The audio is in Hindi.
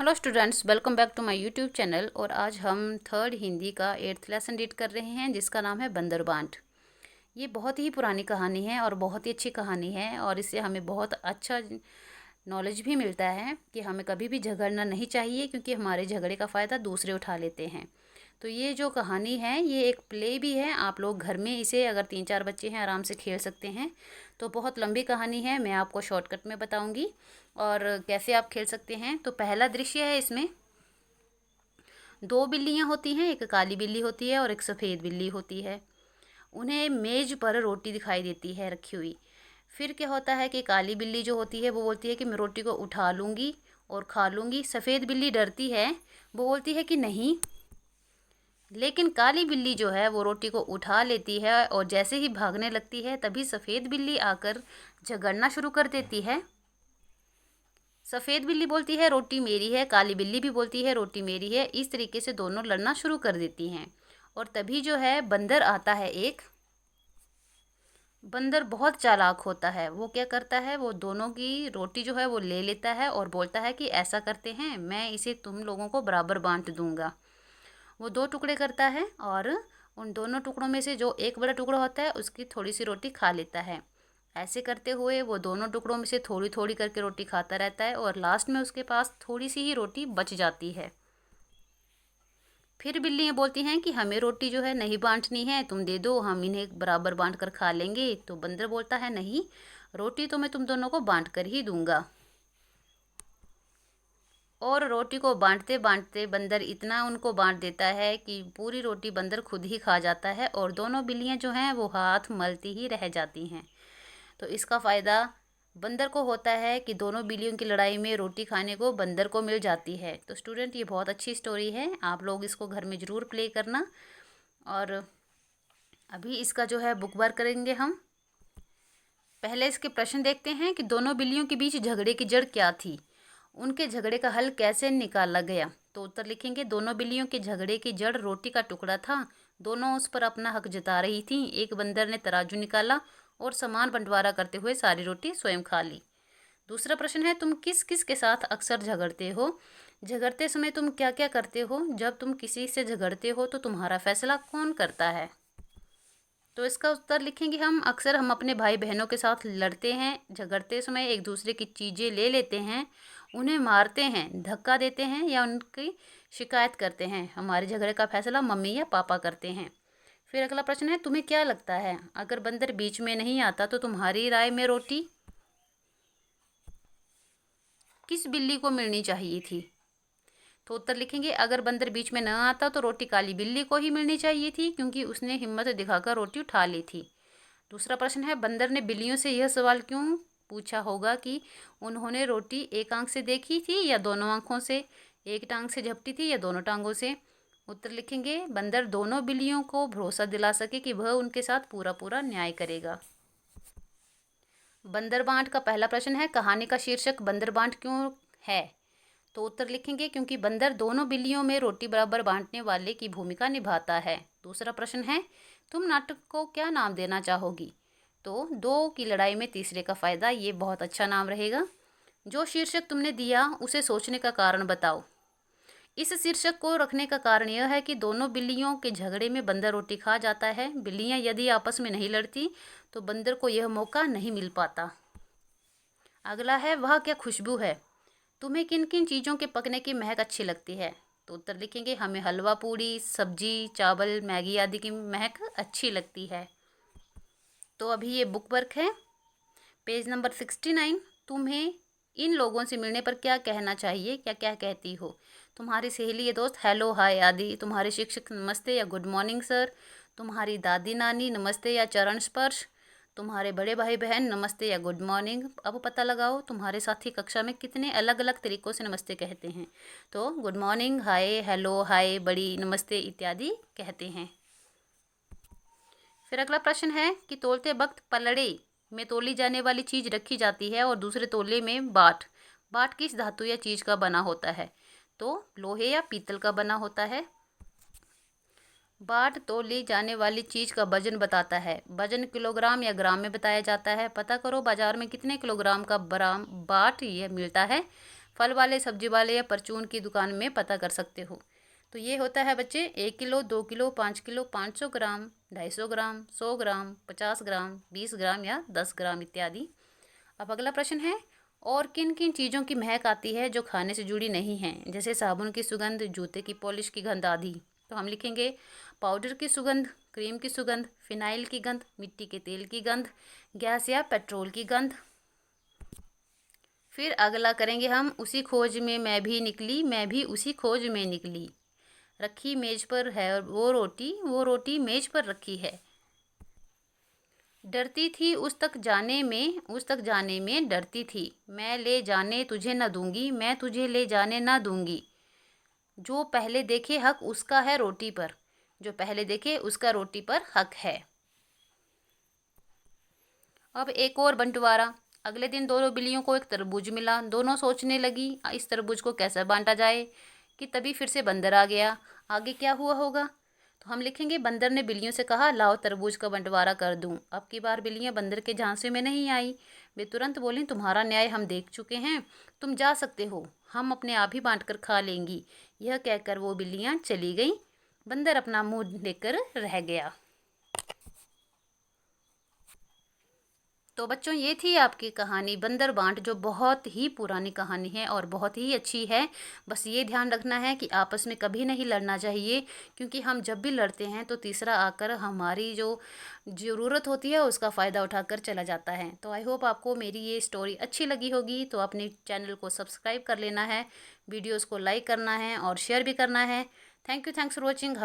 Hello students, welcome back to my YouTube channel. और आज हम थर्ड हिंदी का 8th लेसन रीड कर रहे हैं, जिसका नाम है बंदरबांट। ये बहुत ही पुरानी कहानी है और बहुत ही अच्छी कहानी है, और इससे हमें बहुत अच्छा नॉलेज भी मिलता है कि हमें कभी भी झगड़ना नहीं चाहिए, क्योंकि हमारे झगड़े का फ़ायदा दूसरे उठा लेते हैं। तो ये जो कहानी है ये एक प्ले भी है। आप लोग घर में इसे, अगर 3-4 बच्चे हैं, आराम से खेल सकते हैं। तो बहुत लंबी कहानी है, मैं आपको शॉर्टकट में बताऊंगी और कैसे आप खेल सकते हैं। तो पहला दृश्य है, इसमें 2 बिल्लियाँ होती हैं, एक काली बिल्ली होती है और एक सफ़ेद बिल्ली होती है। उन्हें मेज़ पर रोटी दिखाई देती है रखी हुई। फिर क्या होता है कि काली बिल्ली जो होती है वो बोलती है कि मैं रोटी को उठा लूँगी और खा लूँगी। सफ़ेद बिल्ली डरती है, वो बोलती है कि नहीं। लेकिन काली बिल्ली जो है वो रोटी को उठा लेती है, और जैसे ही भागने लगती है तभी सफ़ेद बिल्ली आकर झगड़ना शुरू कर देती है। सफ़ेद बिल्ली बोलती है रोटी मेरी है, काली बिल्ली भी बोलती है रोटी मेरी है। इस तरीके से दोनों लड़ना शुरू कर देती हैं। और तभी जो है बंदर आता है एक। बंदर बहुत चालाक होता है। वो क्या करता है, वो दोनों की रोटी जो है वो ले लेता है और बोलता है कि ऐसा करते हैं, मैं इसे तुम लोगों को बराबर बांट दूंगा। वो 2 टुकड़े करता है और उन दोनों टुकड़ों में से जो एक बड़ा टुकड़ा होता है उसकी थोड़ी सी रोटी खा लेता है। ऐसे करते हुए वो दोनों टुकड़ों में से थोड़ी थोड़ी करके रोटी खाता रहता है, और लास्ट में उसके पास थोड़ी सी ही रोटी बच जाती है। फिर बिल्लियाँ बोलती हैं कि हमें रोटी जो है नहीं बांटनी है, तुम दे दो, हम इन्हें बराबर बांट कर खा लेंगे। तो बंदर बोलता है नहीं, रोटी तो मैं तुम दोनों को बांट कर ही दूंगा। और रोटी को बांटते बांटते बंदर इतना उनको बांट देता है कि पूरी रोटी बंदर खुद ही खा जाता है, और दोनों बिल्लियाँ जो हैं वो हाथ मलती ही रह जाती हैं। तो इसका फ़ायदा बंदर को होता है कि दोनों बिल्लियों की लड़ाई में रोटी खाने को बंदर को मिल जाती है। तो स्टूडेंट, ये बहुत अच्छी स्टोरी है, आप लोग इसको घर में ज़रूर प्ले करना। और अभी इसका जो है बुक वर्क करेंगे हम। पहले इसके प्रश्न देखते हैं कि दोनों बिल्लियों के बीच झगड़े की जड़ क्या थी, उनके झगड़े का हल कैसे निकाला गया। तो उत्तर लिखेंगे, दोनों बिल्लियों के झगड़े की जड़ रोटी का टुकड़ा था। दोनों उस पर अपना हक जता रही थीं। एक बंदर ने तराजू निकाला और सामान बंटवारा करते हुए सारी रोटी स्वयं खा ली। दूसरा प्रश्न है, तुम किस किस के साथ अक्सर झगड़ते हो। झगड़ते समय तुम क्या क्या करते हो। जब तुम किसी से झगड़ते हो तो तुम्हारा फैसला कौन करता है। तो इसका उत्तर लिखेंगे हम अपने भाई बहनों के साथ लड़ते हैं। झगड़ते समय एक दूसरे की चीज़ें ले लेते हैं, उन्हें मारते हैं, धक्का देते हैं या उनकी शिकायत करते हैं। हमारे झगड़े का फैसला मम्मी या पापा करते हैं। फिर अगला प्रश्न है, तुम्हें क्या लगता है अगर बंदर बीच में नहीं आता तो तुम्हारी राय में रोटी किस बिल्ली को मिलनी चाहिए थी। तो उत्तर लिखेंगे, अगर बंदर बीच में न आता तो रोटी काली बिल्ली को ही मिलनी चाहिए थी, क्योंकि उसने हिम्मत दिखाकर रोटी उठा ली थी। दूसरा प्रश्न है, बंदर ने बिल्लियों से यह सवाल क्यों पूछा होगा कि उन्होंने रोटी एक आंख से देखी थी या दोनों आंखों से, एक टांग से झपटी थी या दोनों टांगों से। उत्तर लिखेंगे, बंदर दोनों बिल्लियों को भरोसा दिला सके कि वह उनके साथ पूरा पूरा न्याय करेगा। बंदरबांट का पहला प्रश्न है, कहानी का शीर्षक बंदरबांट क्यों है। तो उत्तर लिखेंगे, क्योंकि बंदर दोनों बिल्लियों में रोटी बराबर बांटने वाले की भूमिका निभाता है। दूसरा प्रश्न है, तुम नाटक को क्या नाम देना चाहोगी। तो 2 की लड़ाई में तीसरे का फायदा, ये बहुत अच्छा नाम रहेगा। जो शीर्षक तुमने दिया उसे सोचने का कारण बताओ। इस शीर्षक को रखने का कारण यह है कि दोनों बिल्लियों के झगड़े में बंदर रोटी खा जाता है। बिल्लियां यदि आपस में नहीं लड़ती तो बंदर को यह मौका नहीं मिल पाता। अगला है, वह क्या खुशबू है। तुम्हें किन किन चीज़ों के पकने की महक अच्छी लगती है। तो उत्तर लिखेंगे, हमें हलवा पूड़ी, सब्जी, चावल, मैगी आदि की महक अच्छी लगती है। तो अभी ये बुक वर्क है, पेज नंबर 69। तुम्हें इन लोगों से मिलने पर क्या कहना चाहिए, क्या क्या कहती हो। तुम्हारी सहेली या दोस्त हेलो हाय आदि, तुम्हारे शिक्षक नमस्ते या गुड मॉर्निंग सर, तुम्हारी दादी नानी नमस्ते या चरण स्पर्श, तुम्हारे बड़े भाई बहन नमस्ते या गुड मॉर्निंग। अब पता लगाओ तुम्हारे साथी कक्षा में कितने अलग अलग तरीक़ों से नमस्ते कहते हैं। तो गुड मॉर्निंग, हाय, हेलो, हाय, बड़ी, नमस्ते इत्यादि कहते हैं। फिर अगला प्रश्न है कि तोलते वक्त पलड़े में तोली जाने वाली चीज़ रखी जाती है और दूसरे तोले में बाट। बाट किस धातु या चीज़ का बना होता है। तो लोहे या पीतल का बना होता है। बाट तोली जाने वाली चीज़ का वजन बताता है। वजन किलोग्राम या ग्राम में बताया जाता है। पता करो बाजार में कितने किलोग्राम का बाट यह मिलता है। फल वाले, सब्जी वाले या परचून की दुकान में पता कर सकते हो। तो ये होता है बच्चे 1 किलो, 2 किलो, 5 किलो, 500 ग्राम, 250 ग्राम, 100 ग्राम, 50 ग्राम, 20 ग्राम या 10 ग्राम इत्यादि। अब अगला प्रश्न है, और किन किन चीज़ों की महक आती है जो खाने से जुड़ी नहीं हैं, जैसे साबुन की सुगंध, जूते की पॉलिश की गंध आदि। तो हम लिखेंगे पाउडर की सुगंध, क्रीम की सुगंध, फिनाइल की गंध, मिट्टी के तेल की गंध, गैस या पेट्रोल की गंध। फिर अगला करेंगे हम, उसी खोज में मैं भी निकली, मैं भी उसी खोज में निकली। रखी मेज पर है और वो रोटी मेज पर रखी है। डरती थी उस तक जाने में डरती थी। मैं ले जाने तुझे न दूंगी, मैं तुझे ले जाने न दूंगी। जो पहले देखे हक उसका है रोटी पर, जो पहले देखे उसका रोटी पर हक है। अब एक और बंटवारा। अगले दिन दोनों बिल्लियों को एक तरबूज मिला। दोनों सोचने लगी इस तरबूज को कैसे बांटा जाए, कि तभी फिर से बंदर आ गया। आगे क्या हुआ होगा? तो हम लिखेंगे बंदर ने बिल्लियों से कहा, लाओ तरबूज का बंटवारा कर दूं। अब की बार बिल्लियां बंदर के झांसे में नहीं आई। वे तुरंत बोली, तुम्हारा न्याय हम देख चुके हैं, तुम जा सकते हो, हम अपने आप ही बांट कर खा लेंगी। यह कहकर वो बिल्लियां चली गईं। बंदर अपना मुंह लेकर रह गया। तो बच्चों, ये थी आपकी कहानी बंदर बांट, जो बहुत ही पुरानी कहानी है और बहुत ही अच्छी है। बस ये ध्यान रखना है कि आपस में कभी नहीं लड़ना चाहिए, क्योंकि हम जब भी लड़ते हैं तो तीसरा आकर हमारी जो ज़रूरत होती है उसका फ़ायदा उठाकर चला जाता है। तो आई होप आपको मेरी ये स्टोरी अच्छी लगी होगी। तो अपने चैनल को सब्सक्राइब कर लेना है, वीडियोज़ को लाइक करना है और शेयर भी करना है। Thanks for watching.